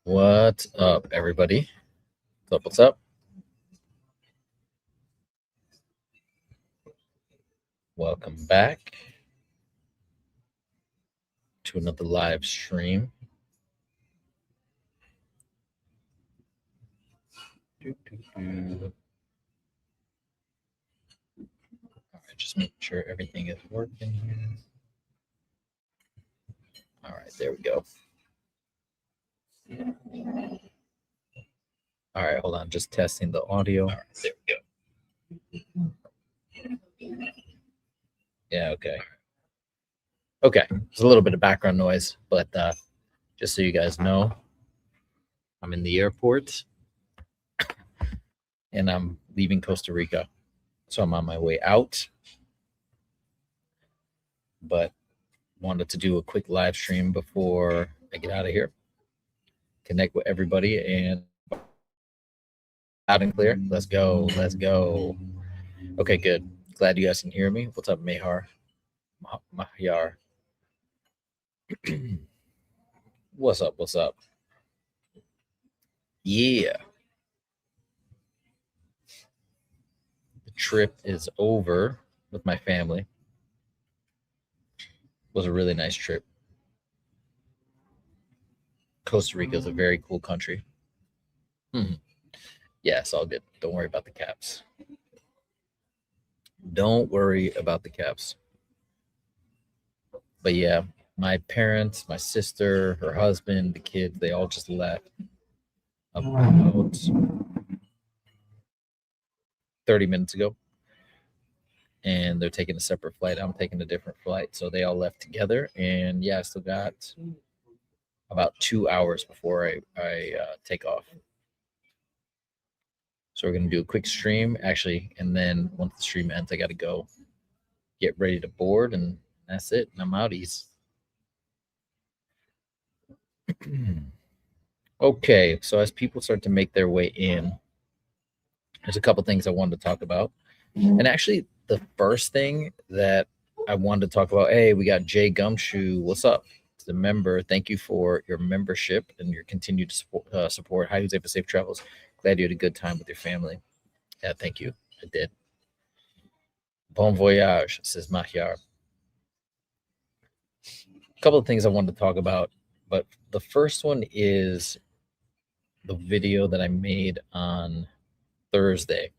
What's up, everybody? What's up? Welcome back to another live stream. All right, just making sure everything is working here. All right, there we go. All right, hold on, just testing the audio. All right, there we go. Yeah, okay. Okay, there's a little bit of background noise, but just so you guys know, I'm in the airport and I'm leaving Costa Rica. So I'm on my way out, but wanted to do a quick live stream before I get out of here. Connect with everybody and loud and clear. Let's go. Let's go. Okay, good. Glad you guys can hear me. What's up, Mahar? Mahyar. What's up? What's up? Yeah. The trip is over with my family. It was a really nice trip. Costa Rica is a very cool country. Yeah, it's all good. Don't worry about the caps. Don't worry about the caps. But yeah, my parents, my sister, her husband, the kids, they all just left about 30 minutes ago. And they're taking a separate flight. I'm taking a different flight. So they all left together. And yeah, I still got about 2 hours before I take off. So we're going to do a quick stream, actually. And then once the stream ends, I got to go get ready to board. And that's it. And I'm outies. Okay, so as people start to make their way in, there's a couple things I wanted to talk about. And actually, the first thing that I wanted to talk about, hey, we got Jay Gumshoe. What's up? The member, thank you for your membership and your continued support. Hi, Jose, for safe travels. Glad you had a good time with your family. Yeah, thank you. I did. Bon voyage, says Mahyar. A couple of things I wanted to talk about, but the first one is the video that I made on Thursday.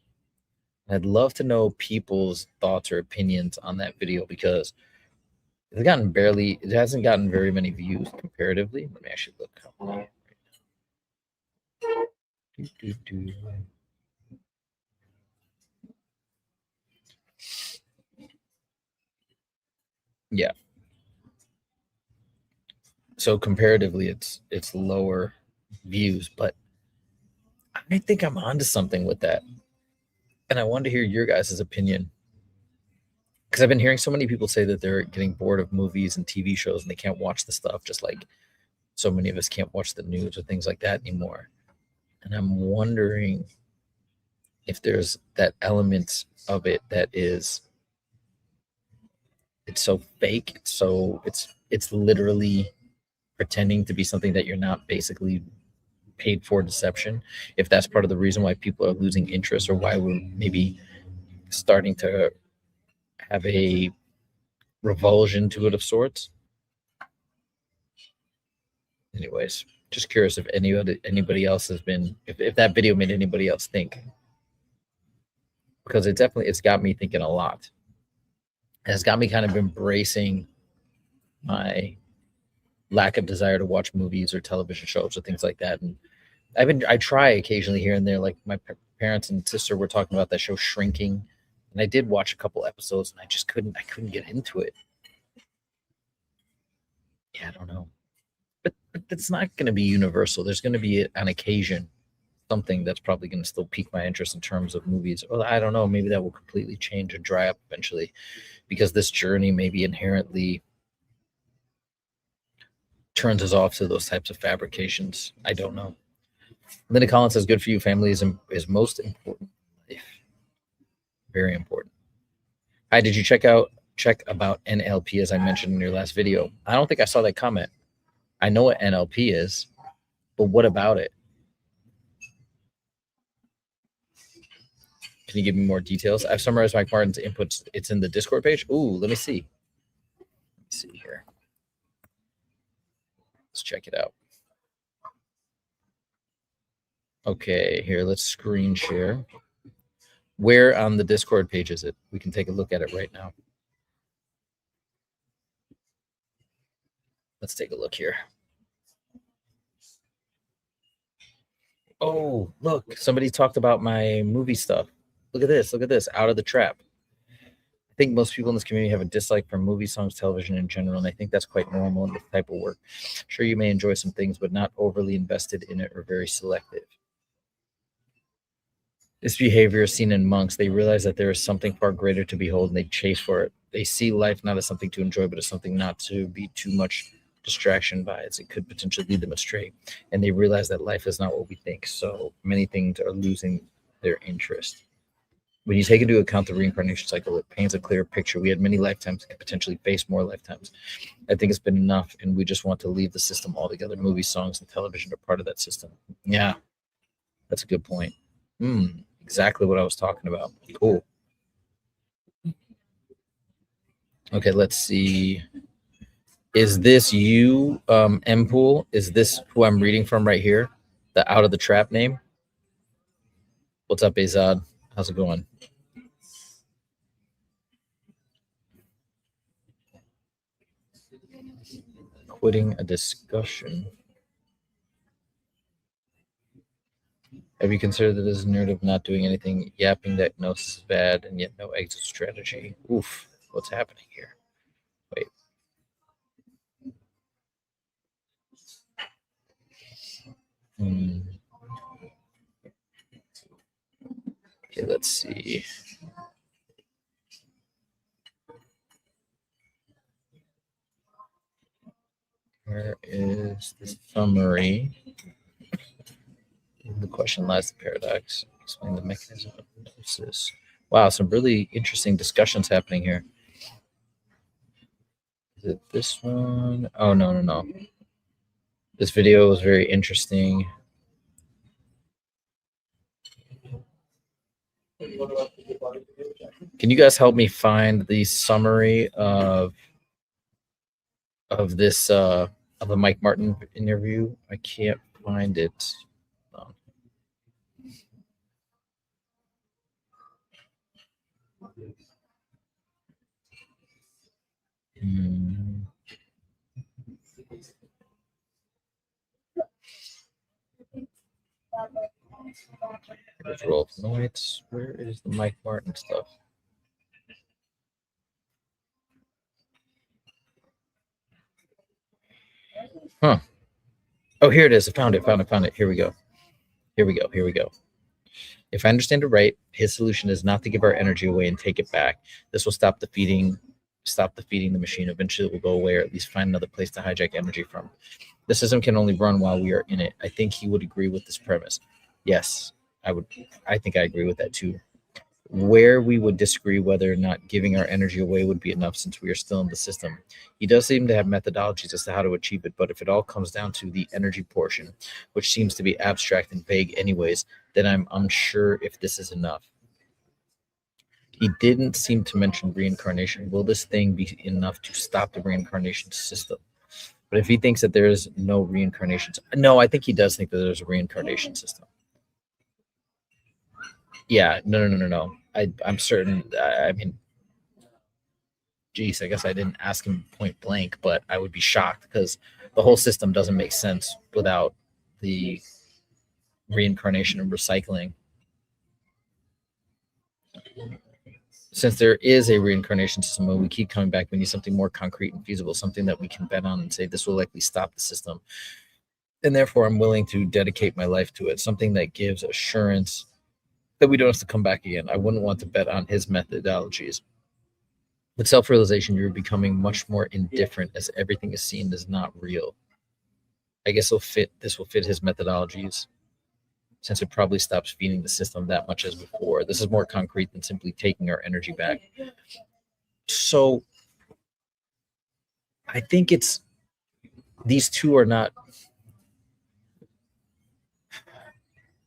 I'd love to know people's thoughts or opinions on that video because it hasn't gotten very many views comparatively. Let me actually look how many right now. Yeah. So comparatively, it's lower views, but I think I'm onto something with that. And I wanted to hear your guys' opinion. Because I've been hearing so many people say that they're getting bored of movies and TV shows and they can't watch the stuff, just like so many of us can't watch the news or things like that anymore. And I'm wondering if there's that element of it that is, it's so fake, so it's literally pretending to be something that you're not, basically paid for deception. If that's part of the reason why people are losing interest or why we're maybe starting to have a revulsion to it of sorts. Anyways, just curious if anybody else has been, if that video made anybody else think, because it's got me thinking a lot. And it's got me kind of embracing my lack of desire to watch movies or television shows or things like that. And I try occasionally here and there, like my parents and sister were talking about that show Shrinking, and I did watch a couple episodes and I couldn't get into it. Yeah, I don't know. But it's not going to be universal. There's going to be, on occasion, something that's probably going to still pique my interest in terms of movies. Well, I don't know. Maybe that will completely change and dry up eventually, because this journey maybe inherently turns us off to those types of fabrications. I don't know. Linda Collins says, "Good for you. Family is most important in life. Very important." Hi, did you check about NLP as I mentioned in your last video? I don't think I saw that comment. I know what NLP is. But what about it? Can you give me more details? I've summarized Mike Martin's inputs. It's in the Discord page. Ooh, let me see. Let me see here. Let's check it out. Okay, here, let's screen share. Where on the Discord page is it? We can take a look at it right now. Let's take a look here. Oh, look, somebody talked about my movie stuff. Look at this. Look at this. Out of the Trap. I think most people in this community have a dislike for movies, songs, television in general, and I think that's quite normal in this type of work. Sure, you may enjoy some things, but not overly invested in it or very selective. This behavior is seen in monks. They realize that there is something far greater to behold, and they chase for it. They see life not as something to enjoy, but as something not to be too much distraction by, as it could potentially lead them astray. And they realize that life is not what we think. So many things are losing their interest. When you take into account the reincarnation cycle, it paints a clear picture. We had many lifetimes and could potentially face more lifetimes. I think it's been enough, and we just want to leave the system altogether. Movies, songs, and television are part of that system. Yeah, that's a good point. Exactly what I was talking about. Cool. Okay, let's see. Is this you, M-Pool? Is this who I'm reading from right here? The Out of the Trap name? What's up, Azad? How's it going? Quitting a discussion. Have you considered that as a narrative not doing anything, yapping that gnosis is bad, and yet no exit strategy? Oof, what's happening here? Wait. Okay, let's see. Where is the summary? The question lies the paradox. Explain the mechanism of gnosis. Wow, some really interesting discussions happening here. Is it this one? Oh, no. This video was very interesting. Can you guys help me find the summary of this of the Mike Martin interview? I can't find it. Roll Noise. Where is the Mike Martin stuff? Huh. Oh, here it is. I found it. Here we go. If I understand it right, his solution is not to give our energy away and take it back. This will stop defeating the machine. Eventually it will go away, or at least find another place to hijack energy from. The system can only run while we are in it. I think he would agree with this premise. Yes, I would. I think I agree with that too. Where we would disagree whether or not giving our energy away would be enough, since we are still in the system. He does seem to have methodologies as to how to achieve it, but if it all comes down to the energy portion, which seems to be abstract and vague anyways, then I'm unsure if this is enough. He didn't seem to mention reincarnation. Will this thing be enough to stop the reincarnation system? But if he thinks that there is no reincarnation, no, I think he does think that there's a reincarnation system. Yeah, no. I'm certain. I mean, geez, I guess I didn't ask him point blank, but I would be shocked because the whole system doesn't make sense without the reincarnation and recycling. Since there is a reincarnation system and we keep coming back, we need something more concrete and feasible, something that we can bet on and say this will likely stop the system. And therefore, I'm willing to dedicate my life to it, something that gives assurance that we don't have to come back again. I wouldn't want to bet on his methodologies. With self-realization, you're becoming much more indifferent as everything is seen as not real. I guess this will fit his methodologies, since it probably stops feeding the system that much as before. This is more concrete than simply taking our energy back. So I think these two are not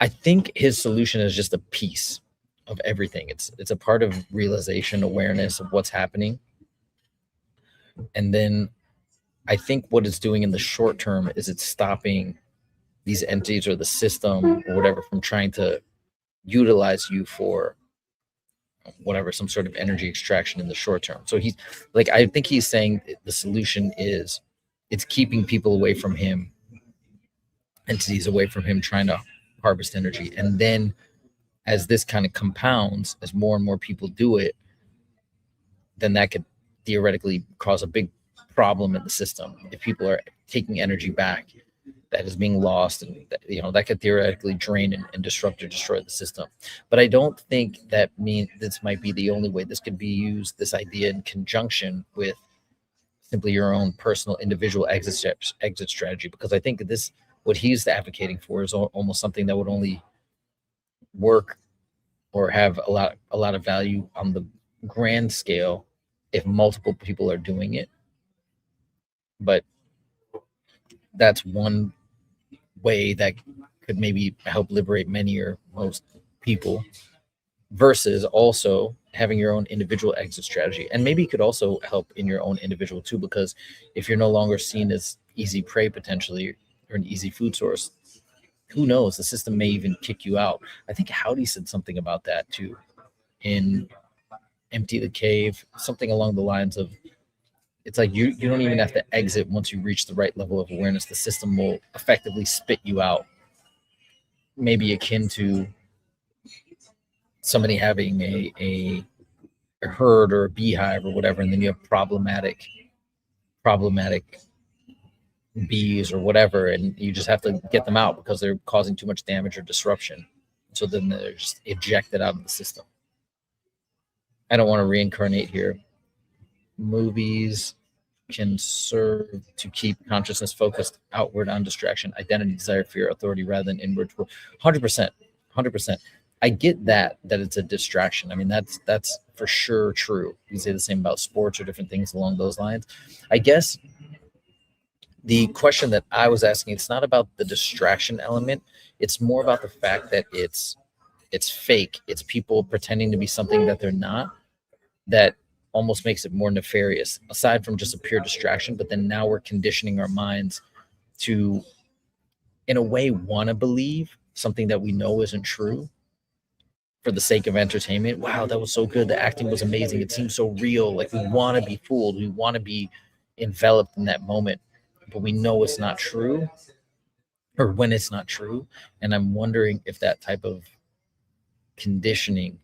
I think his solution is just a piece of everything. It's a part of realization, awareness of what's happening. And then I think what it's doing in the short term is it's stopping these entities or the system or whatever from trying to utilize you for whatever, some sort of energy extraction in the short term. So he's like, I think he's saying the solution is it's keeping people away from him, entities away from him trying to harvest energy. And then as this kind of compounds, as more and more people do it, then that could theoretically cause a big problem in the system. If people are taking energy back that is being lost, and that, that could theoretically drain and disrupt or destroy the system. But I don't think that means this might be the only way. This could be used, this idea, in conjunction with simply your own personal individual exit strategy, because I think this, what he's advocating for, is almost something that would only work or have a lot of value on the grand scale if multiple people are doing it. But that's one way that could maybe help liberate many or most people, versus also having your own individual exit strategy. And maybe it could also help in your own individual too, because if you're no longer seen as easy prey potentially, or an easy food source, who knows, the system may even kick you out. I think Howdy said something about that too in Empty the Cave, something along the lines of, it's like you don't even have to exit once you reach the right level of awareness. The system will effectively spit you out, maybe akin to somebody having a herd or a beehive or whatever, and then you have problematic bees or whatever, and you just have to get them out because they're causing too much damage or disruption. So then they're just ejected out of the system. I don't want to reincarnate here. Movies can serve to keep consciousness focused outward on distraction, identity, desire, fear, authority, rather than inward. 100%. I get that it's a distraction. I mean, that's for sure true. You say the same about sports or different things along those lines. I guess the question that I was asking, it's not about the distraction element. It's more about the fact that it's fake. It's people pretending to be something that they're not, that almost makes it more nefarious, aside from just a pure distraction. But then now we're conditioning our minds to, in a way, want to believe something that we know isn't true for the sake of entertainment. Wow, that was so good. The acting was amazing. It seems so real. Like, we want to be fooled. We want to be enveloped in that moment, but we know it's not true, or when it's not true. And I'm wondering if that type of conditioning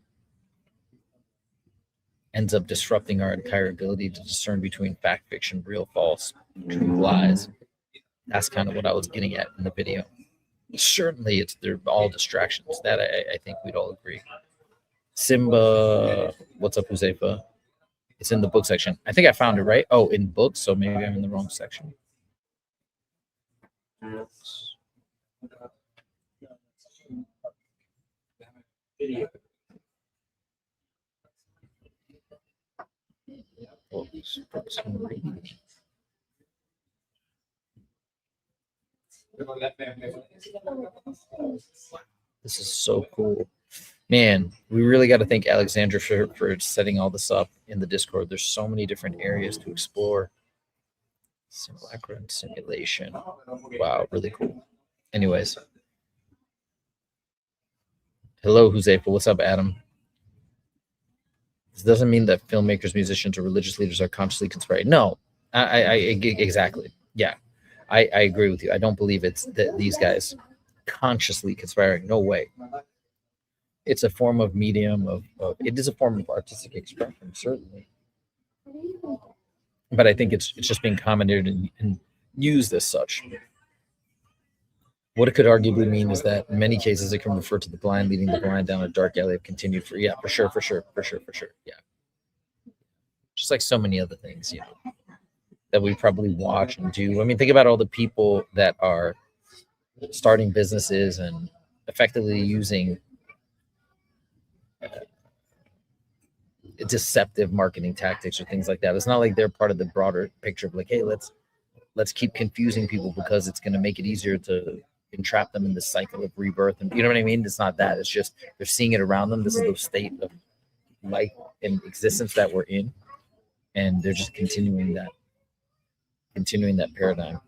ends up disrupting our entire ability to discern between fact, fiction, real, false, truth, lies. That's kind of what I was getting at in the video. Certainly, they're all distractions. That I think we'd all agree. Simba, what's up, Huzefa? It's in the book section. I think I found it, right? Oh, in books, so maybe I'm in the wrong section. This is so cool. Man, we really got to thank Alexandra for setting all this up in the Discord. There's so many different areas to explore. Simulacra and simulation. Wow, really cool. Anyways. Hello, Huzefa. What's up, Adam? This doesn't mean that filmmakers, musicians, or religious leaders are consciously conspiring. No, I exactly. Yeah, I agree with you. I don't believe it's that these guys consciously conspiring. No way. It's a form of medium of it is a form of artistic expression, certainly. But I think it's just being commented and used as such. What it could arguably mean is that in many cases it can refer to the blind leading the blind down a dark alley of continued for sure. Yeah. Just like so many other things, that we probably watch and do. I mean, think about all the people that are starting businesses and effectively using deceptive marketing tactics or things like that. It's not like they're part of the broader picture of like, hey, let's keep confusing people because it's going to make it easier to entrap them in this cycle of rebirth. And you know what I mean? It's not that. It's just they're seeing it around them. This is the state of life and existence that we're in, and they're just continuing that paradigm.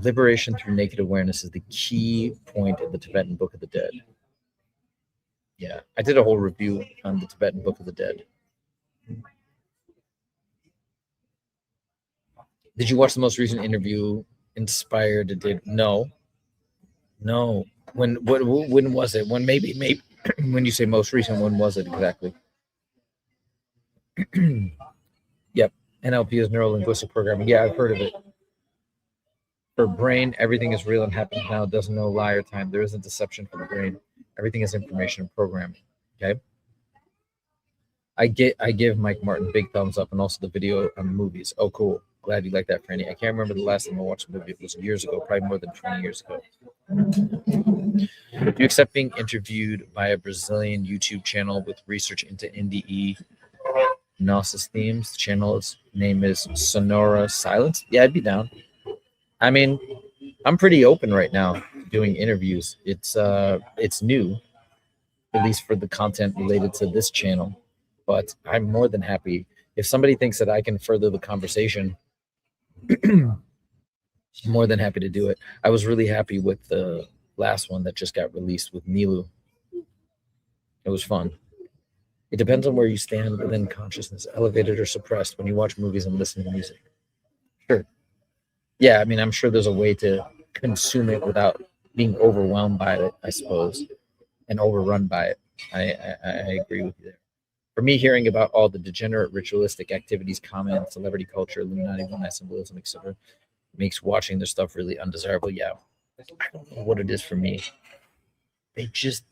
Liberation through naked awareness is the key point of the Tibetan Book of the Dead. Yeah, I did a whole review on the Tibetan Book of the Dead. Did you watch the most recent interview? Inspired? It did. No. When was it? When maybe when you say most recent, when was it exactly? Yep. NLP is neuro linguistic programming. Yeah, I've heard of it. For brain, everything is real and happens now. It doesn't know lie or time. There isn't deception for the brain. Everything is information and programming. Okay. I give Mike Martin big thumbs up, and also the video on the movies. Oh, cool. Glad you like that, Franny. I can't remember the last time I watched a movie. It was years ago, probably more than 20 years ago. Do you accept being interviewed by a Brazilian YouTube channel with research into NDE Gnosis themes? The channel's name is Sonora Silence. Yeah, I'd be down. I mean, I'm pretty open right now doing interviews. It's new, at least for the content related to this channel. But I'm more than happy if somebody thinks that I can further the conversation. More than happy to do it. I was really happy with the last one that just got released with Nilu. It was fun. It depends on where you stand within consciousness, elevated or suppressed, when you watch movies and listen to music. Sure. Yeah, I mean, I'm sure there's a way to consume it without being overwhelmed by it, I suppose, and overrun by it. I agree with you there. For me, hearing about all the degenerate ritualistic activities, comments, celebrity culture, Illuminati, one-night symbolism, etc., makes watching their stuff really undesirable. Yeah, I don't know what it is for me. They just,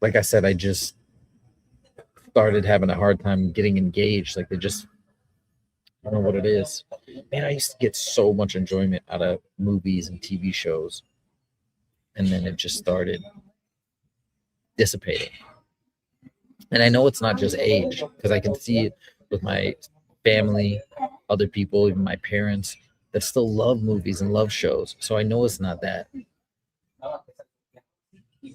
like I said, I just started having a hard time getting engaged. Like they just, I don't know what it is. Man, I used to get so much enjoyment out of movies and TV shows, and then it just started dissipating. And I know it's not just age, because I can see it with my family, other people, even my parents that still love movies and love shows. So I know it's not that.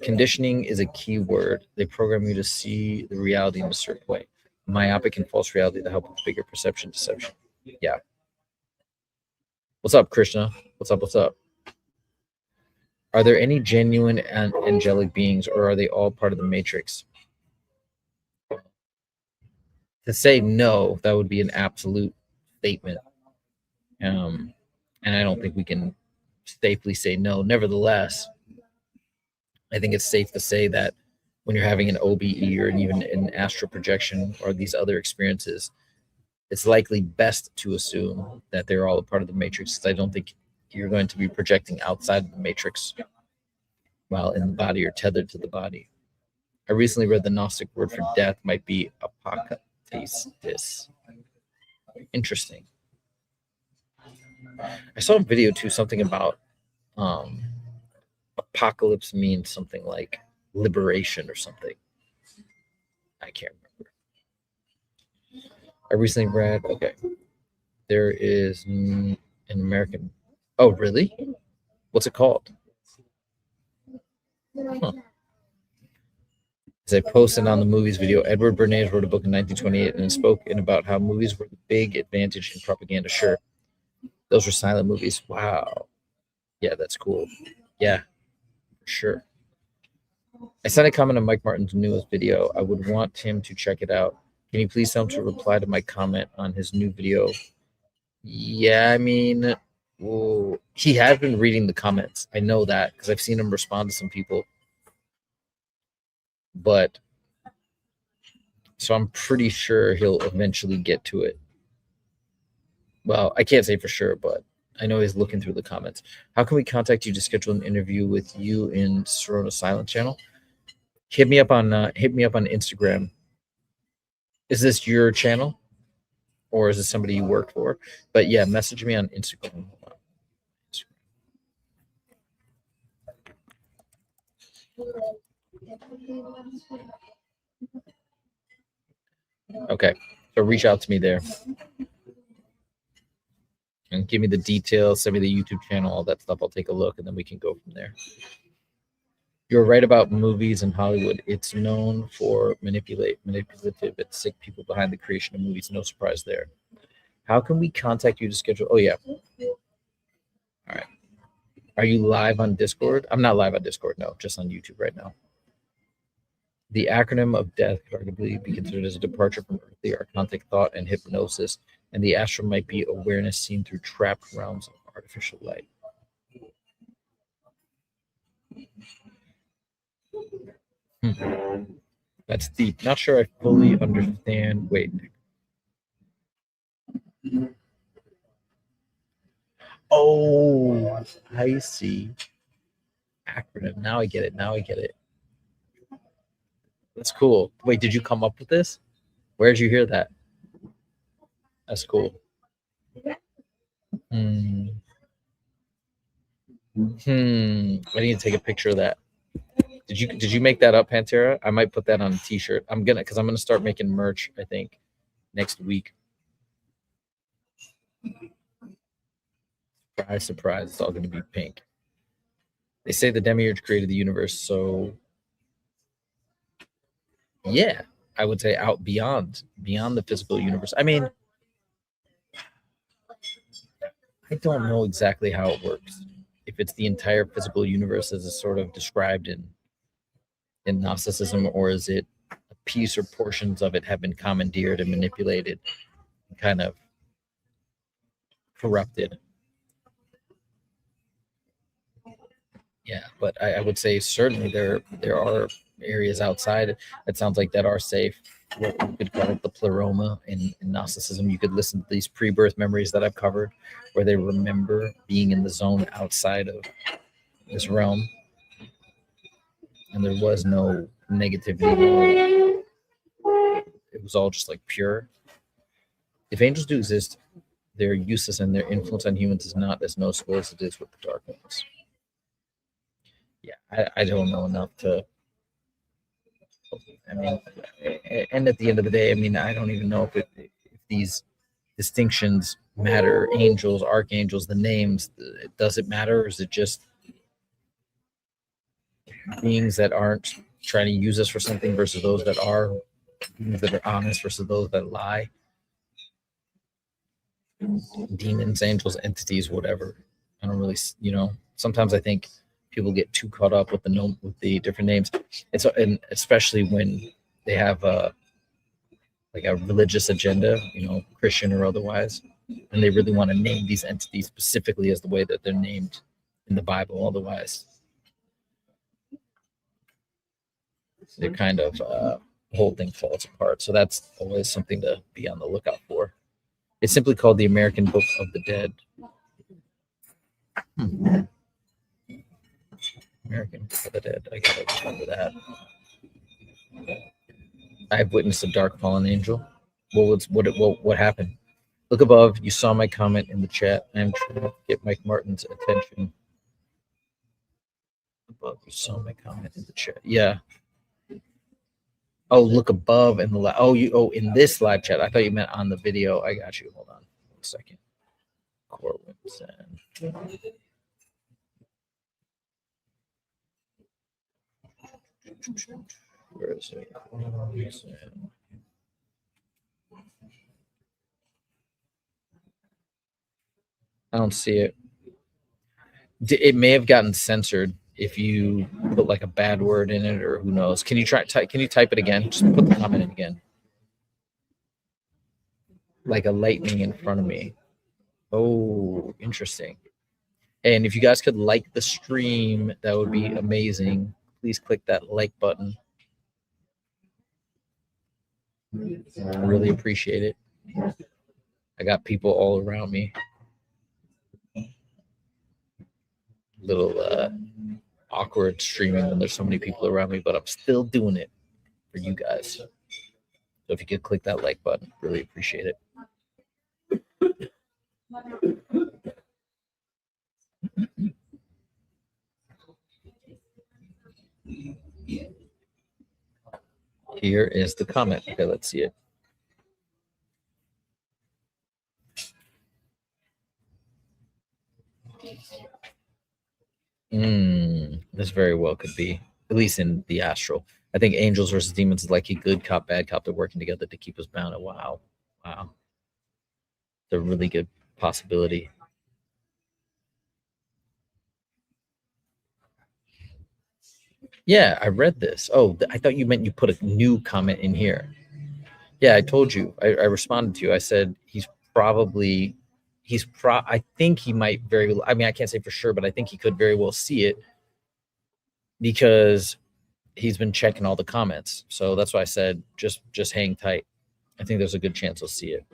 Conditioning is a key word. They program you to see the reality in a certain way. Myopic and false reality to help with bigger perception deception. Yeah. What's up, Krishna? What's up? Are there any genuine and angelic beings, or are they all part of the matrix? To say no, that would be an absolute statement. And I don't think we can safely say no. Nevertheless, I think it's safe to say that when you're having an OBE or even an astral projection or these other experiences, it's likely best to assume that they're all a part of the matrix, because I don't think you're going to be projecting outside of the matrix while in the body or tethered to the body. I recently read the Gnostic word for death might be apokatasis. Interesting. I saw a video too, something about apocalypse means something like liberation or something. I can't remember. I recently read, okay, there is an American. Oh, really? What's it called? Huh. As I posted on the movies video, Edward Bernays wrote a book in 1928 and spoke about how movies were the big advantage in propaganda. Sure. Those were silent movies. Wow. Yeah, that's cool. Yeah, for sure. I sent a comment on Mike Martin's newest video. I would want him to check it out. Can you please tell him to reply to my comment on his new video? Yeah, I mean, well, he has been reading the comments. I know that because I've seen him respond to some people. But so I'm pretty sure he'll eventually get to it. Well, I can't say for sure, but I know he's looking through the comments. How can we contact you to schedule an interview with you in Sorona Silent channel? Hit me up on Instagram. Is this your channel, or is it somebody you work for? But yeah, message me on Instagram. Okay, so reach out to me there. And give me the details, send me the YouTube channel, all that stuff. I'll take a look, and then we can go from there. You're right about movies in Hollywood. It's known for manipulative and sick people behind the creation of movies. No surprise there. How can we contact you to schedule? Oh, yeah. All right. Are you live on Discord? I'm not live on Discord, no, just on YouTube right now. The acronym of death could arguably be considered as a departure from earthly archontic thought and hypnosis, and the astral might be awareness seen through trapped realms of artificial light. That's deep. Not sure I fully understand. Wait. Oh, I see. Acronym. Now I get it. That's cool. Wait, did you come up with this? Where did you hear that? That's cool. I need to take a picture of that. Did you make that up, Pantera? I might put that on a t-shirt. I'm gonna start making merch, I think, next week. Surprise, it's all gonna be pink. They say the demiurge created the universe, so yeah, I would say out beyond the physical universe. I mean, I don't know exactly how it works. If it's the entire physical universe as is sort of described in Gnosticism, or is it a piece or portions of it have been commandeered and manipulated, and kind of corrupted. Yeah, but I would say certainly there are areas outside. It sounds like that are safe. What we could call it the pleroma in Gnosticism. You could listen to these pre-birth memories that I've covered, where they remember being in the zone outside of this realm, and there was no negativity. It was all just like pure. If angels do exist, they're useless, and their influence on humans is not as noticeable as it is with the dark ones. Yeah, I don't know enough to. I mean, and at the end of the day, I mean, I don't even know if these distinctions matter. Angels, archangels, the names, does it matter, or is it just beings that aren't trying to use us for something versus those that are, beings that are honest versus those that lie? Demons, angels, entities, whatever. I don't really, sometimes I think people get too caught up with the different names. And especially when they have like a religious agenda, Christian or otherwise, and they really want to name these entities specifically as the way that they're named in the Bible. Otherwise, they're kind of whole thing falls apart. So that's always something to be on the lookout for. It's simply called the American Book of the Dead. American Book of the Dead. I gotta remember that. I've witnessed a dark fallen angel. What happened? Look above. You saw my comment in the chat. I am trying to get Mike Martin's attention. Above, you saw my comment in the chat. Yeah. Oh, look above in the in this live chat. I thought you meant on the video. I got you. Hold on 1 second. Corwin said. Where is it? I don't see it. It may have gotten censored if you put like a bad word in it, or who knows. Can you can you type it again? Just put the comment in again. Like a lightning in front of me. Oh, interesting. And if you guys could like the stream, that would be amazing. Please click that like button. I really appreciate it. I got people all around me. Little awkward streaming when there's so many people around me, but I'm still doing it for you guys. So if you could click that like button, really appreciate it. Here is the comment. Okay, let's see it. This very well could be, at least in the astral. I think angels versus demons is like a good cop, bad cop. They're working together to keep us bound. Wow. Wow. It's a really good possibility. Yeah, I read this. Oh, I thought you meant you put a new comment in here. Yeah, I told you. I responded to you. I said I think he might very well. I mean, I can't say for sure, but I think he could very well see it because he's been checking all the comments. So that's why I said just hang tight. I think there's a good chance he'll see it.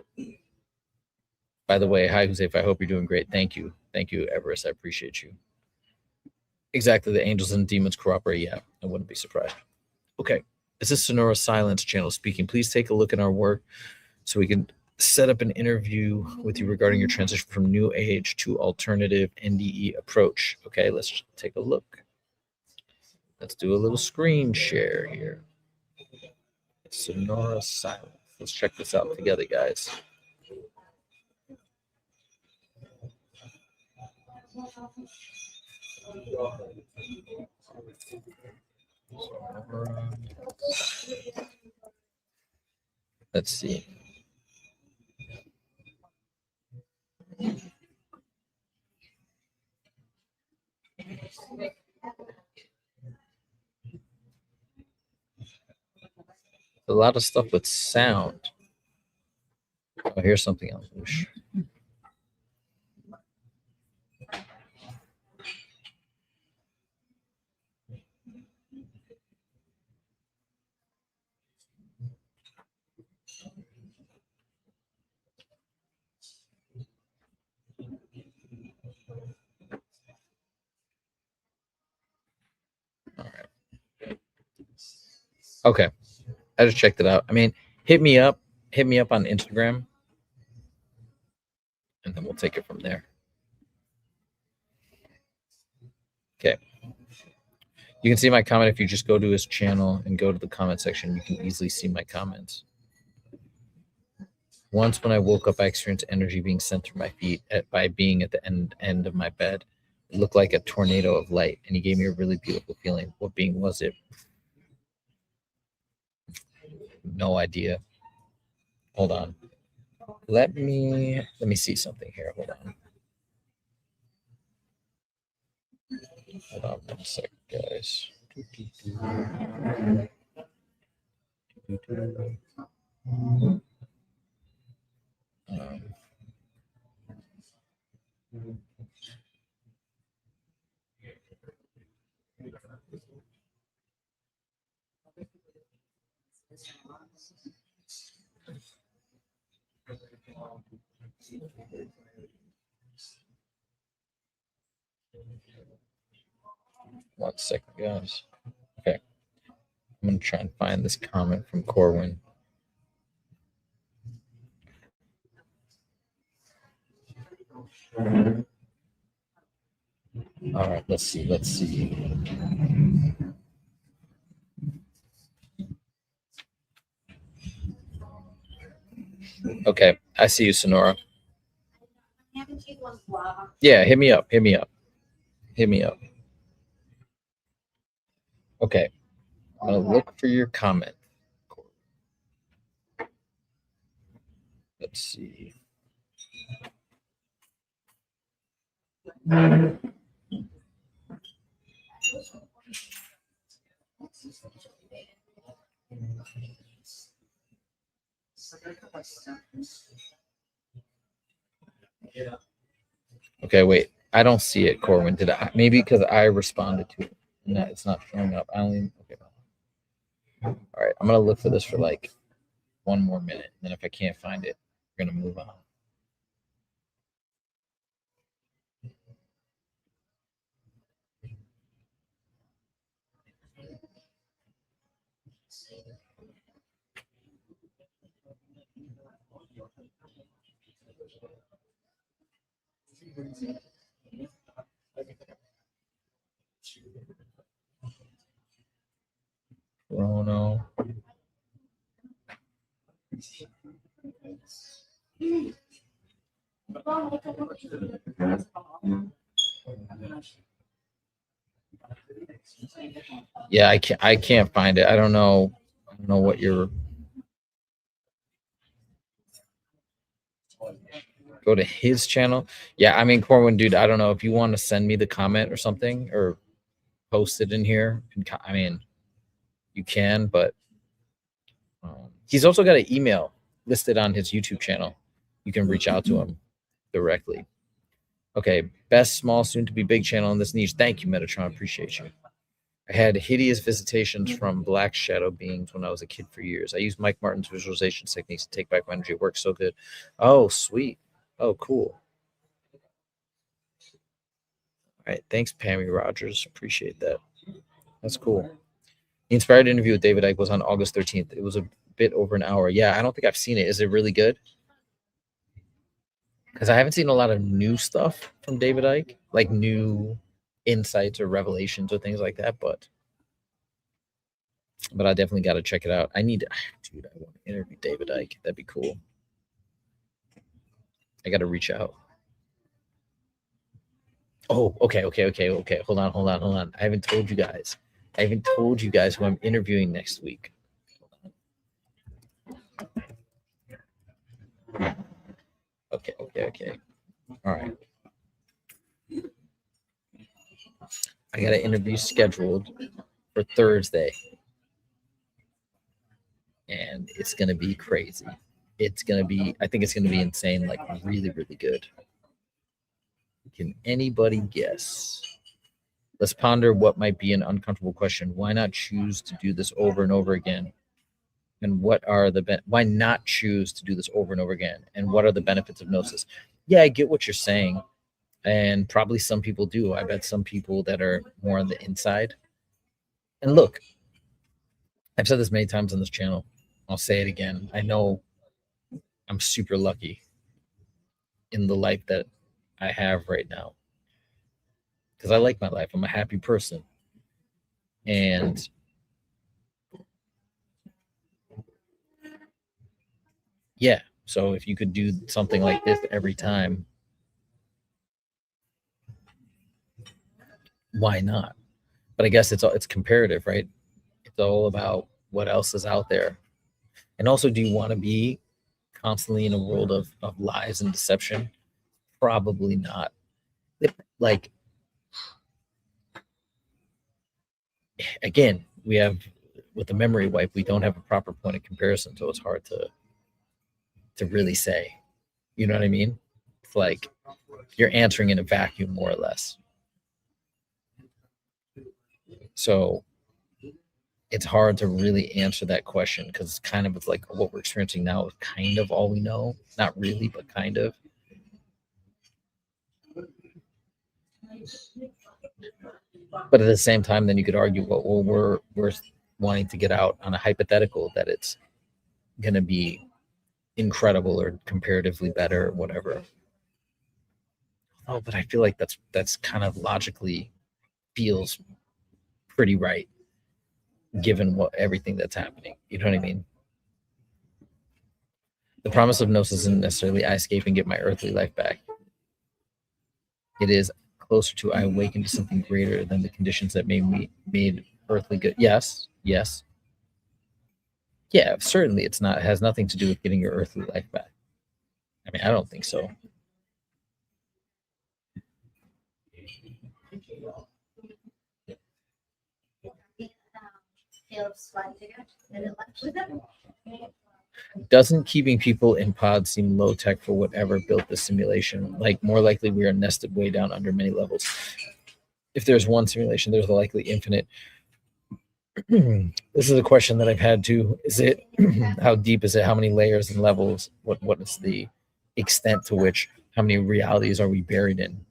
By the way, hi Jose, I hope you're doing great. Thank you, Everest. I appreciate you. Exactly, the angels and demons cooperate. Yeah, I wouldn't be surprised. Okay, this is Sonora Silence channel speaking. Please take a look at our work so we can set up an interview with you regarding your transition from new age to alternative NDE approach. Okay, let's take a look. Let's do a little screen share here. Sonora Silence. Let's check this out together, guys. Let's see. A lot of stuff with sound. Oh, here's something else. All right. Okay. I just checked it out. I mean, hit me up on Instagram, and then we'll take it from there. Okay. You can see my comment if you just go to his channel and go to the comment section. You can easily see my comments. Once when I woke up, I experienced energy being sent through my feet by being at the end of my bed. It looked like a tornado of light, and he gave me a really beautiful feeling. What being was it? No idea. Hold on. Let me see something here. Hold on. Hold on 1 second, guys. One second, guys. Okay. I'm going to try and find this comment from Corwin. All right, let's see. Okay, I see you, Sonora. Yeah, hit me up. Okay, I'm gonna look for your comment. Let's see. Okay, wait. I don't see it, Corwin. Did I? Maybe because I responded to it. No, it's not showing up. I don't even. Okay. All right, I'm gonna look for this for like 1 more minute. And then if I can't find it, we're gonna move on. Chrono. Yeah, I can't find it. I don't know. I don't know what you're. Go to his channel. Yeah, I mean, Corwin, dude, I don't know if you want to send me the comment or something or post it in here. I mean, you can, but he's also got an email listed on his YouTube channel. You can reach out to him directly. Okay, best small, soon to be big channel in this niche. Thank you, Metatron. Appreciate you. I had hideous visitations from black shadow beings when I was a kid for years. I used Mike Martin's visualization techniques to take back my energy. It works so good. Oh, sweet. Oh, cool. All right. Thanks, Pammy Rogers. Appreciate that. That's cool. The inspired interview with David Icke was on August 13th. It was a bit over an hour. Yeah, I don't think I've seen it. Is it really good? Because I haven't seen a lot of new stuff from David Icke, like new insights or revelations or things like that. But I definitely got to check it out. Dude, I want to interview David Icke. That'd be cool. I got to reach out. Oh, okay. Hold on. I haven't told you guys who I'm interviewing next week. Okay. All right. I got an interview scheduled for Thursday. And it's going to be crazy. I think it's going to be insane, like really, really good. Can anybody guess? Let's ponder what might be an uncomfortable question. Why not choose to do this over and over again? And what are why not choose to do this over and over again? And what are the benefits of gnosis? Yeah, I get what you're saying. And probably some people do. I bet some people that are more on the inside. And look, I've said this many times on this channel. I'll say it again. I know I'm super lucky in the life that I have right now because I like my life. I'm a happy person. And yeah, so if you could do something like this every time, why not? But I guess it's comparative, right? It's all about what else is out there. And also, do you want to be constantly in a world of lies and deception? Probably not. Like, again, we have with the memory wipe, we don't have a proper point of comparison, so it's hard to really say. You know what I mean? It's like you're answering in a vacuum, more or less. So it's hard to really answer that question because it's kind of like what we're experiencing now is kind of all we know. Not really, but kind of. But at the same time, then you could argue, well, we're wanting to get out on a hypothetical that it's going to be incredible or comparatively better or whatever. Oh, but I feel like that's kind of logically feels pretty right given everything that's happening. You know what I mean? The promise of gnosis isn't necessarily I escape and get my earthly life back. It is closer to I awaken to something greater than the conditions that made earthly good. Yes. Yeah, certainly it has nothing to do with getting your earthly life back. I mean, I don't think so. Doesn't keeping people in pods seem low tech for whatever built the simulation? Like, more likely we are nested way down under many levels. If there's one simulation, there's a likely infinite. This is a question that I've had too. Is it how deep is it? How many layers and levels? What is the extent to which? How many realities are we buried in?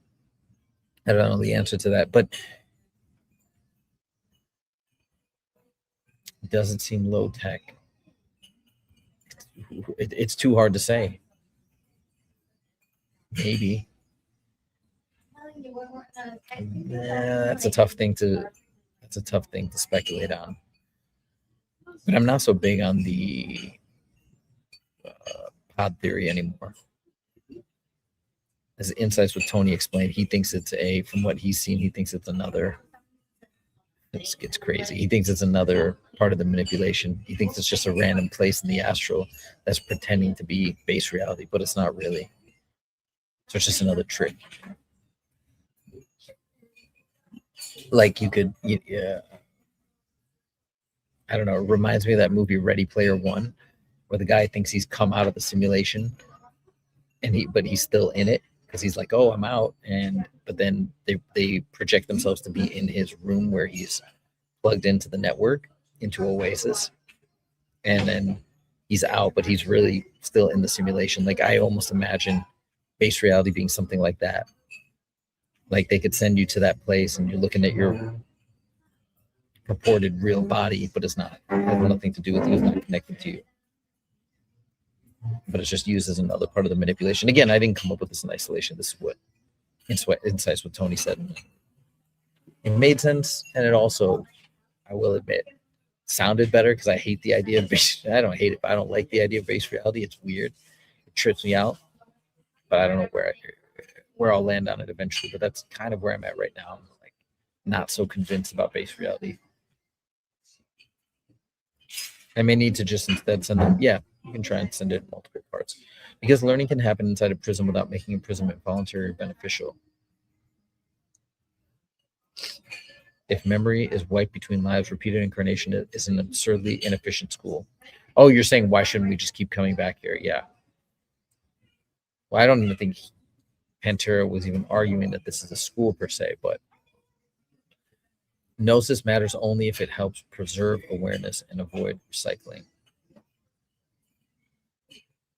I don't know the answer to that, but it doesn't seem low tech. It's too hard to say. Maybe. That's a tough thing to speculate on. But I'm not so big on the pod theory anymore. as Insights with Tony explained, he thinks it's from what he's seen, he thinks it's another. This gets crazy. He thinks it's another part of the manipulation. He thinks it's just a random place in the astral that's pretending to be base reality, but it's not really. So it's just another trick. Like you could, yeah. I don't know. It reminds me of that movie Ready Player One, where the guy thinks he's come out of the simulation, but he's still in it because he's like, oh, I'm out, but then they project themselves to be in his room where he's plugged into the network, into Oasis, and then he's out, but he's really still in the simulation. Like I almost imagine base reality being something like that. Like they could send you to that place and you're looking at your purported real body, but it's not. It has nothing to do with you. It's not connected to you. But it's just used as another part of the manipulation. Again, I didn't come up with this in isolation. This is what Insights what Tony said. It made sense, and it also, I will admit, sounded better because I hate the idea of base. I don't hate it, but I don't like the idea of base reality. It's weird. It trips me out, but I don't know where I'll land on it eventually. But that's kind of where I'm at right now. I'm like not so convinced about base reality. I may need to just instead send them. Yeah, you can try and send it in multiple parts because learning can happen inside a prison without making imprisonment voluntary or beneficial. If memory is wiped between lives, repeated incarnation is an absurdly inefficient school. Oh, you're saying why shouldn't we just keep coming back here? Yeah. Well, I don't even think Pantera was even arguing that this is a school per se, but gnosis matters only if it helps preserve awareness and avoid recycling.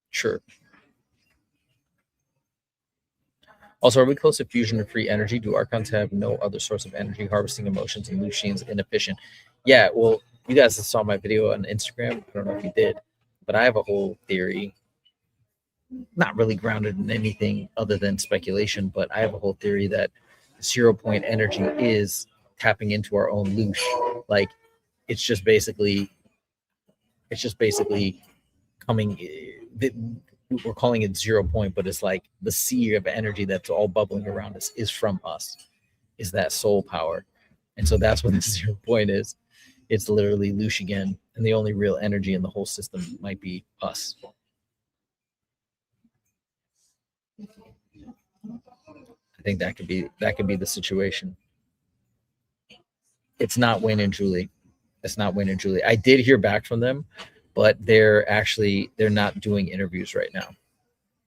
Sure. Also, are we close to fusion and free energy? Do archons have no other source of energy? Harvesting emotions and Lucian's inefficient. Yeah, well, you guys saw my video on Instagram. I don't know if you did, but I have a whole theory, not really grounded in anything other than speculation, but I have a whole theory that 0 point energy is tapping into our own loosh. Like it's just basically coming. We're calling it 0 point, but it's like the sea of energy that's all bubbling around us is from us, is that soul power. And so that's what the 0 point is. It's literally loosh again, and the only real energy in the whole system might be us. I think that could be the situation. It's not Wayne and Julie. It's not Wayne and Julie. I did hear back from them, but they're not doing interviews right now.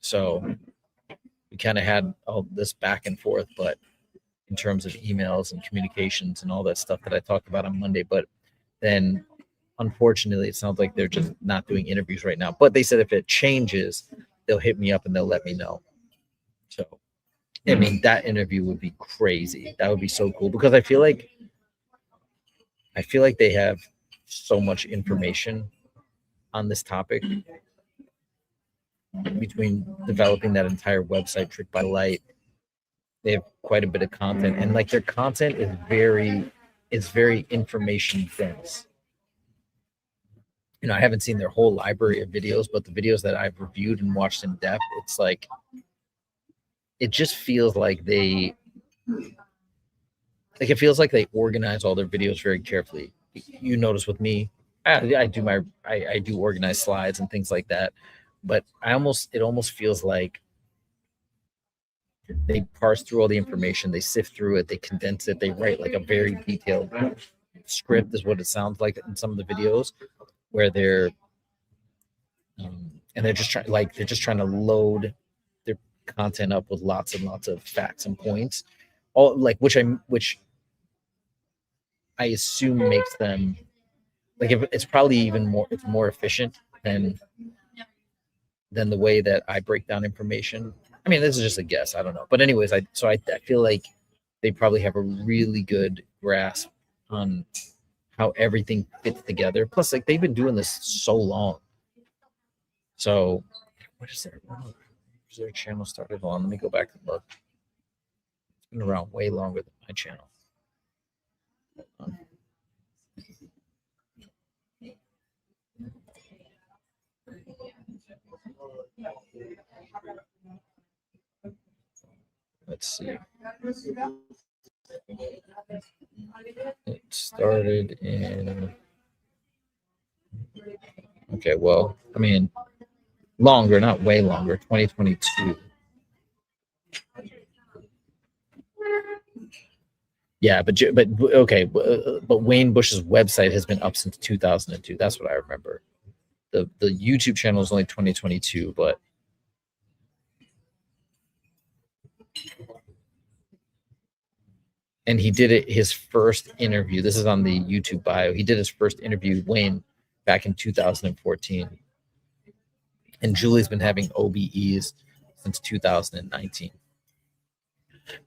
So we kind of had all this back and forth, but in terms of emails and communications and all that stuff that I talked about on Monday, but then unfortunately it sounds like they're just not doing interviews right now. But they said if it changes, they'll hit me up and they'll let me know. So I mean that interview would be crazy. That would be so cool because I feel like they have so much information on this topic between developing that entire website Trick by Light. They have quite a bit of content, and like their content is very information dense. I haven't seen their whole library of videos, but the videos that I've reviewed and watched in depth, it's like it just feels like it feels like they organize all their videos very carefully. You notice with me, I do organize slides and things like that, but it almost feels like they parse through all the information, they sift through it, they condense it, they write like a very detailed script is what it sounds like in some of the videos where they're and they're just trying to load their content up with lots and lots of facts and points, all like which I assume makes them like if it's probably it's more efficient than the way that I break down information. I mean, this is just a guess. I don't know. But anyways, I feel like they probably have a really good grasp on how everything fits together. Plus, like they've been doing this so long. So what is their channel started? Hold on, let me go back and look. It's been around way longer than my channel. Let's see. It started in. Okay, well, I mean, longer, not way longer. 2022. Yeah, but okay, but Wayne Bush's website has been up since 2002. That's what I remember. The YouTube channel is only 2022, but and he did it his first interview. This is on the YouTube bio. He did his first interview, Wayne, back in 2014. And Julie's been having OBEs since 2019.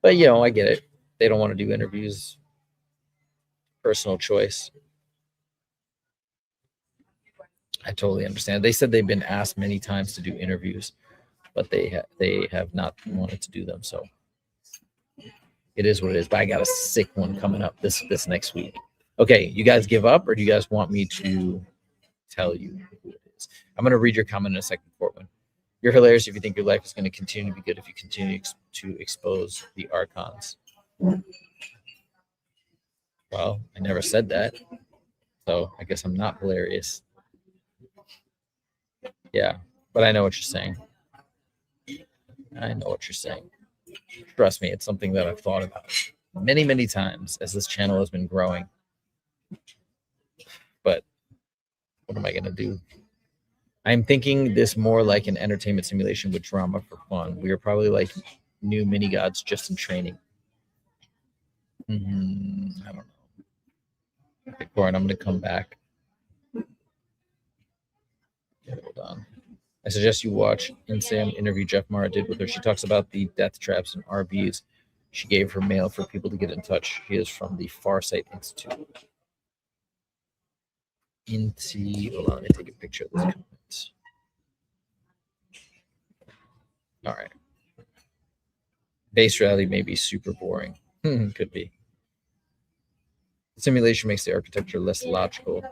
But you know, I get it. They don't want to do interviews. Personal choice. I totally understand. They said they've been asked many times to do interviews, but they have not wanted to do them. So it is what it is. But I got a sick one coming up this next week. Okay, you guys give up, or do you guys want me to tell you who it is? I'm going to read your comment in a second, Portland. You're hilarious if you think your life is going to continue to be good if you continue to expose the archons. Well, I never said that. So I guess I'm not hilarious. Yeah, but I know what you're saying. I know what you're saying. Trust me, it's something that I've thought about many, many times as this channel has been growing. But what am I going to do? I'm thinking this more like an entertainment simulation with drama for fun. We are probably like new mini gods just in training. I don't know. Okay, Corin, I'm going to come back. Hold on. I suggest you watch Insam interview Jeff Mara did with her. She talks about the death traps and RVs. She gave her mail for people to get in touch. She is from the Farsight Institute. Hold on, let me take a picture of this comment. All right. Base reality may be super boring. Could be. Simulation makes the architecture less logical.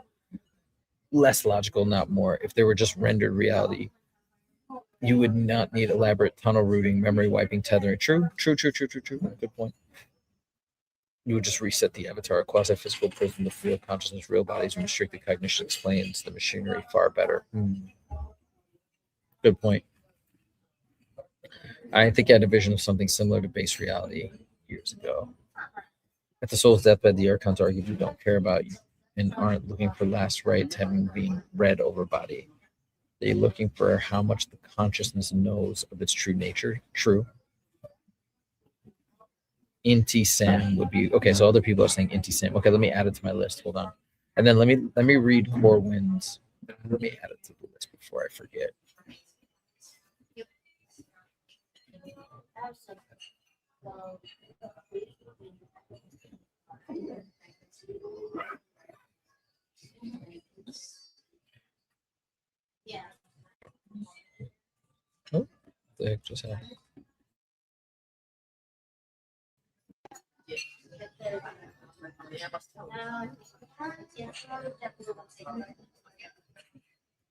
Less logical, not more. If there were just rendered reality, you would not need elaborate tunnel routing, memory wiping, tethering. True. Good point. You would just reset the avatar. A quasi-physical prison with real consciousness, real bodies, and restricted cognition explains the machinery far better. Good point. I think I had a vision of something similar to base reality years ago. At the soul's deathbed, the archons arguably don't care about you and aren't looking for last rites having been read over body. They're looking for how much the consciousness knows of its true nature. True. Inti Sam would be okay. So other people are saying Inti Sam. Okay, let me add it to my list. Hold on, and then let me read Corwin's. Let me add it to the list before I forget. Oh, what the heck just happened?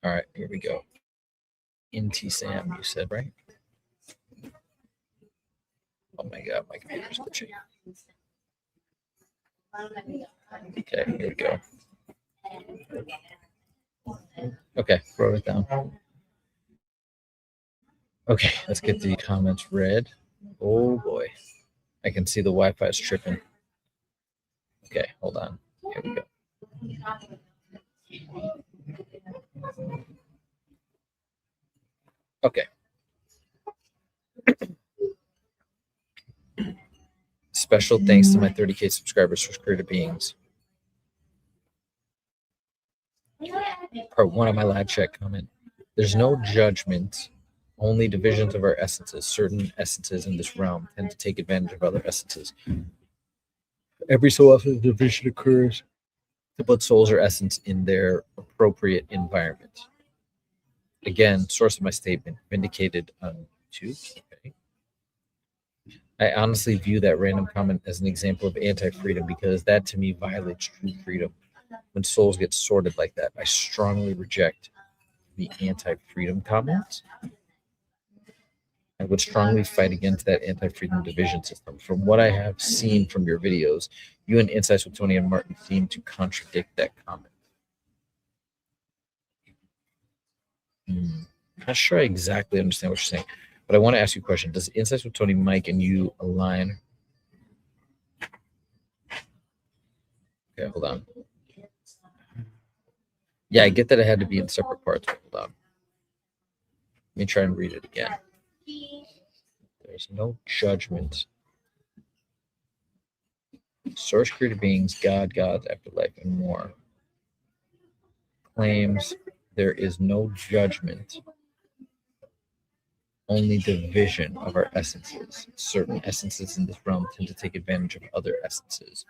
All right, here we go. Inti Sam, you said, right? Oh my god, my computer's glitching. Okay, here we go. Okay, wrote it down. Okay, let's get the comments read. Oh boy, I can see the Wi-Fi is tripping. Okay, hold on. Here we go. Okay. Special thanks to my 30K subscribers for creative beings. Part 1 of my live chat comment. There's no judgment, only divisions of our essences. Certain essences in this realm tend to take advantage of other essences. Every so often, a division occurs to put souls or essence in their appropriate environment. Again, source of my statement, vindicated on YouTube. Okay. I honestly view that random comment as an example of anti-freedom because that to me violates true freedom. When souls get sorted like that, I strongly reject the anti-freedom comments. I would strongly fight against that anti-freedom division system. From what I have seen from your videos, you and Insights with Tony and Martin seem to contradict that comment. I'm not sure I exactly understand what you're saying, but I want to ask you a question. Does Insights with Tony, Mike, and you align? Okay, hold on. Yeah, I get that it had to be in separate parts. Hold on. Let me try and read it again. There's no judgment. Source created beings, God, gods, afterlife, and more. Claims there is no judgment, only division of our essences. Certain essences in this realm tend to take advantage of other essences.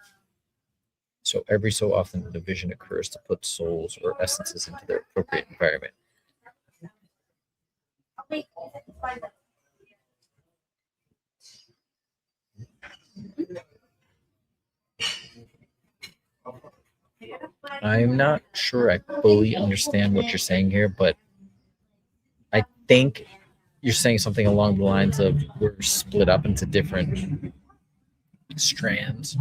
So every so often, a division occurs to put souls or essences into their appropriate environment. I'm not sure I fully understand what you're saying here, but I think you're saying something along the lines of we're split up into different strands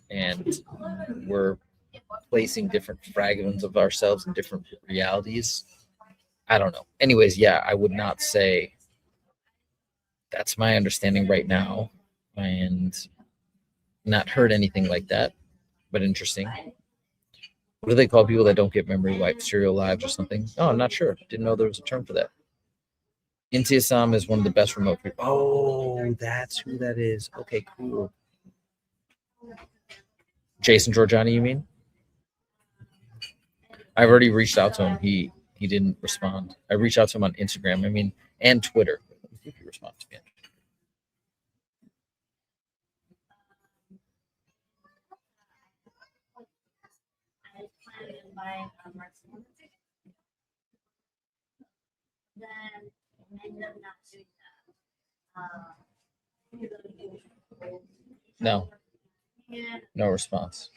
and we're placing different fragments of ourselves in different realities. I don't know. Anyways, yeah, I would not say that's my understanding right now, and not heard anything like that, but interesting. What do they call people that don't get memory wiped? Serial lives or something? Oh, I'm not sure. Didn't know there was a term for that. Inti is one of the best remote people. Oh, that's who that is. Okay, cool. Jason Giorgiani, you mean? I've already reached out to him. He didn't respond. I reached out to him on Instagram. I mean, and Twitter. If he responds to me. No. No response.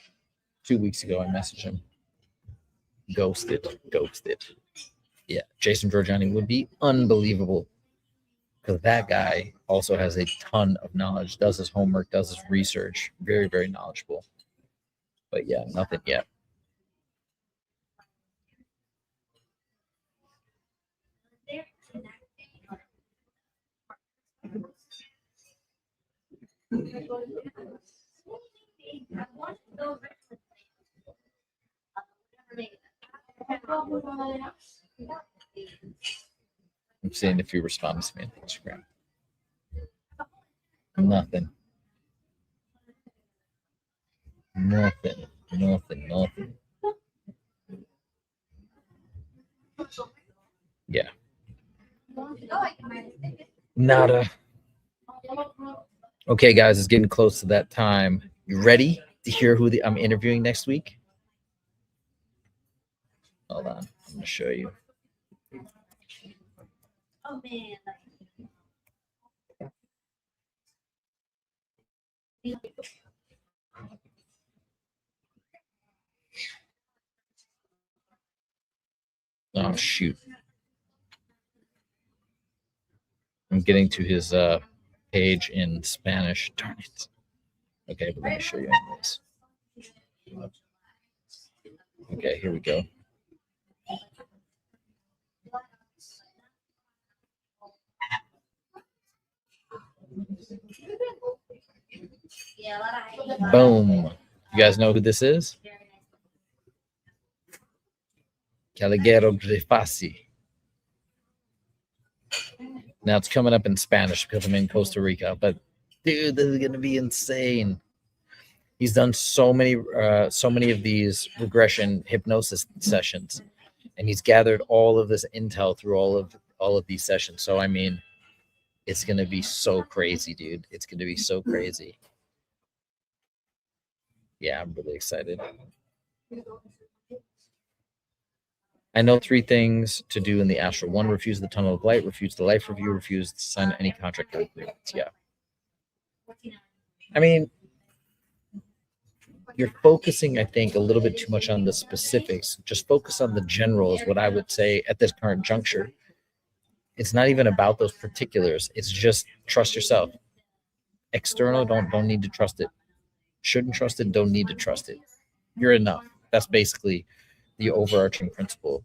2 weeks ago, I messaged him. Ghosted. Yeah, Jason Giorgiani would be unbelievable because that guy also has a ton of knowledge, does his homework, does his research. Very, very knowledgeable. But yeah, nothing yet. I'm seeing if he responds to me on Instagram. Nothing. Yeah. Nada. Okay, guys, it's getting close to that time. You ready to hear who I'm interviewing next week? Hold on. I'm going to show you. Oh, man. Oh, shoot. I'm getting to his page in Spanish. Darn it. Okay, but let me show you anyways. Okay, here we go. Boom. You guys know who this is? Caliguero Grefasi. Now it's coming up in Spanish because I'm in Costa Rica, but dude, this is gonna be insane. He's done so many of these regression hypnosis sessions, and he's gathered all of this intel through all of these sessions. So I mean, it's gonna be so crazy, dude. It's gonna be so crazy. Yeah, I'm really excited. I know 3 things to do in the astral. 1, refuse the tunnel of light, refuse the life review, refuse to sign any contract agreements. Yeah. I mean, you're focusing, I think, a little bit too much on the specifics. Just focus on the general is what I would say at this current juncture. It's not even about those particulars. It's just trust yourself. External, don't need to trust it. Shouldn't trust it, don't need to trust it. You're enough. That's basically the overarching principle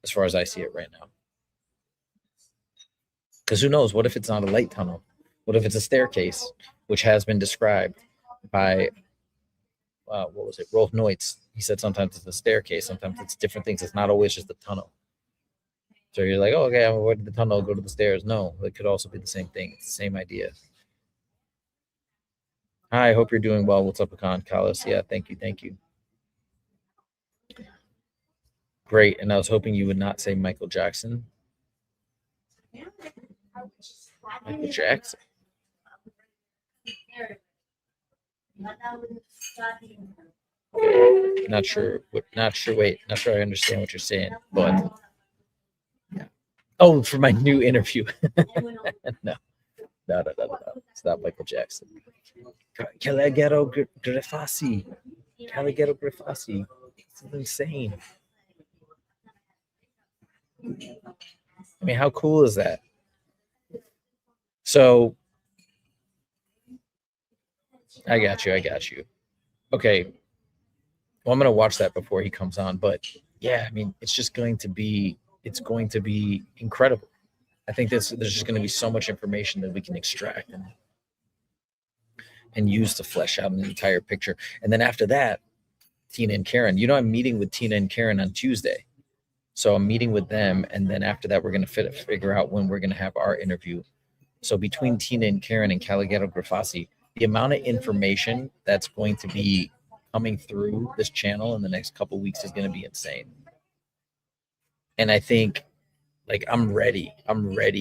as far as I see it right now. Because who knows? What if it's not a light tunnel? What if it's a staircase, which has been described by, what was it, Rolf Neutz? He said sometimes it's a staircase, sometimes it's different things. It's not always just a tunnel. So you're like, oh, okay, where did the tunnel go to the stairs? No, it could also be the same thing. It's the same idea. Hi, I hope you're doing well. What's up, Akan? Kalis? Yeah, thank you. Great. And I was hoping you would not say Michael Jackson. Michael Jackson. Okay. Not sure I understand what you're saying, but yeah. Oh, for my new interview. No. It's not Michael Jackson. Caligero Grafasi. It's insane. I mean, how cool is that? So I got you. Okay. Well, I'm gonna watch that before he comes on, but yeah, I mean, it's going to be incredible. I think there's just going to be so much information that we can extract and use to flesh out an entire picture. And then after that, Tina and Karen, I'm meeting with Tina and Karen on Tuesday. So I'm meeting with them. And then after that, we're going to figure out when we're going to have our interview. So between Tina and Karen and Caligero Grafasi, the amount of information that's going to be coming through this channel in the next couple of weeks is going to be insane. And I think, like, I'm ready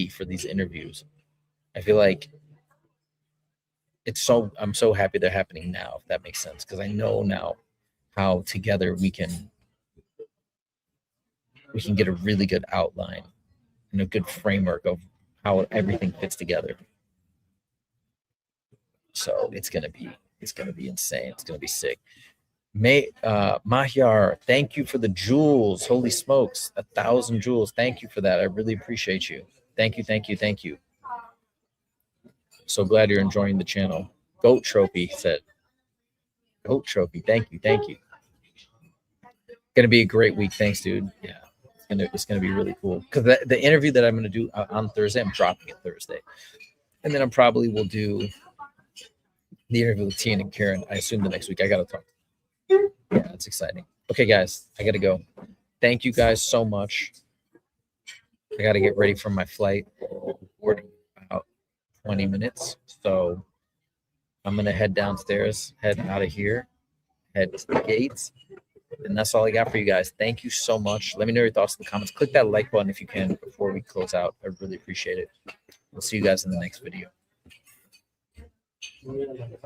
for these interviews. I feel like I'm so happy they're happening now, if that makes sense, because I know now how together we can get a really good outline and a good framework of how everything fits together. So it's gonna be insane. It's gonna be sick. Mahyar, thank you for the jewels. Holy smokes, 1,000 jewels. Thank you for that. I really appreciate you. Thank you. So glad you're enjoying the channel. Goat Trophy said. Goat Trophy. Thank you. Gonna be a great week. Thanks, dude. Yeah, it's gonna be really cool. Because the interview that I'm gonna do on Thursday, I'm dropping it Thursday, and then I probably will do the interview with Tina and Karen. I assume the next week. I gotta talk. Yeah, it's exciting. Okay, guys, I gotta go. Thank you guys so much. I gotta get ready for my flight. We're about 20 minutes, so I'm gonna head downstairs, head out of here, head to the gates, and that's all I got for you guys. Thank you so much. Let me know your thoughts in the comments. Click that like button if you can before we close out. I really appreciate it. We'll see you guys in the next video.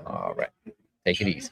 All right, take it easy.